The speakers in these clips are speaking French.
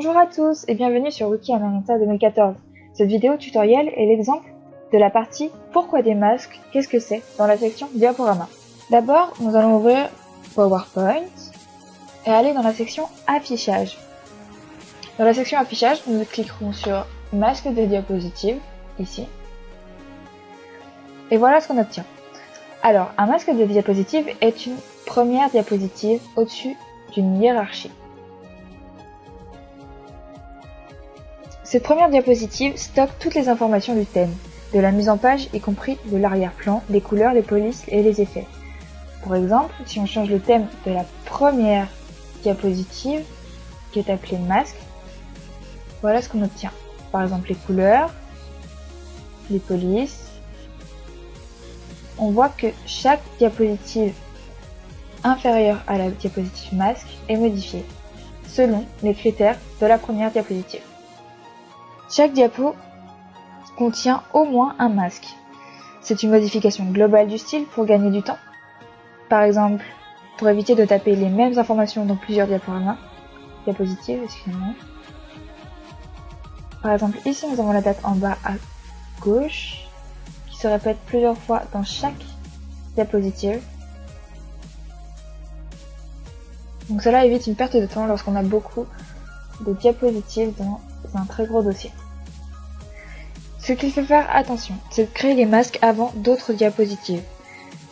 Bonjour à tous et bienvenue sur Wiki Amanita 2014. Cette vidéo tutoriel est l'exemple de la partie Pourquoi des masques, qu'est-ce que c'est dans la section diaporama. D'abord, nous allons ouvrir PowerPoint et aller dans la section Affichage. Dans la section Affichage, nous cliquerons sur Masque de diapositive, ici. Et voilà ce qu'on obtient. Alors, un masque de diapositive est une première diapositive au-dessus d'une hiérarchie. Cette première diapositive stocke toutes les informations du thème, de la mise en page, y compris de l'arrière-plan, les couleurs, les polices et les effets. Pour exemple, si on change le thème de la première diapositive, qui est appelée masque, voilà ce qu'on obtient. Par exemple, les couleurs, les polices. On voit que chaque diapositive inférieure à la diapositive masque est modifiée, selon les critères de la première diapositive. Chaque diapo contient au moins un masque. C'est une modification globale du style pour gagner du temps. Par exemple, pour éviter de taper les mêmes informations dans plusieurs diapositives. Par exemple, ici nous avons la date en bas à gauche, qui se répète plusieurs fois dans chaque diapositive. Donc cela évite une perte de temps lorsqu'on a beaucoup de diapositives dans un très gros dossier. Ce qu'il faut faire attention, c'est de créer les masques avant d'autres diapositives,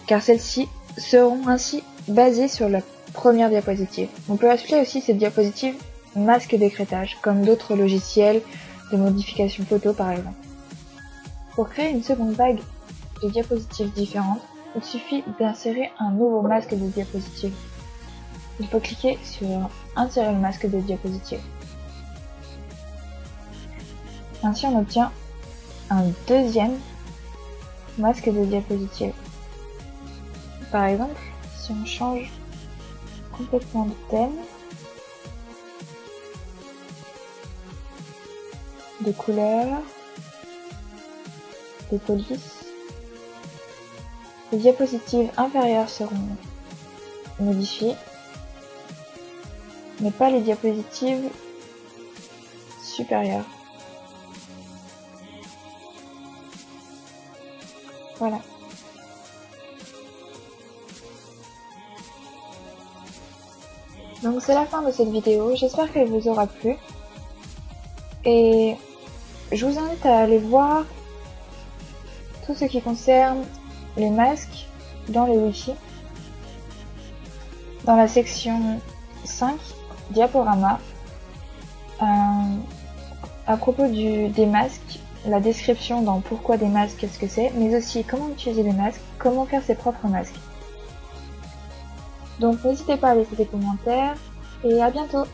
car celles-ci seront ainsi basées sur la première diapositive. On peut appeler aussi cette diapositive masque d'écrêtage, comme d'autres logiciels de modification photo par exemple. Pour créer une seconde vague de diapositives différentes, il suffit d'insérer un nouveau masque de diapositive. Il faut cliquer sur Insérer le masque de diapositive. Ainsi on obtient un deuxième masque de diapositive. Par exemple, si on change complètement de thème, de couleur, de police, les diapositives inférieures seront modifiées, mais pas les diapositives supérieures. Voilà. Donc c'est la fin de cette vidéo, j'espère qu'elle vous aura plu. Et je vous invite à aller voir tout ce qui concerne les masques dans les wikis. Dans la section 5, diaporama, à propos des masques, la description dans pourquoi des masques, qu'est-ce que c'est, mais aussi comment utiliser les masques, comment faire ses propres masques. Donc n'hésitez pas à laisser des commentaires et à bientôt.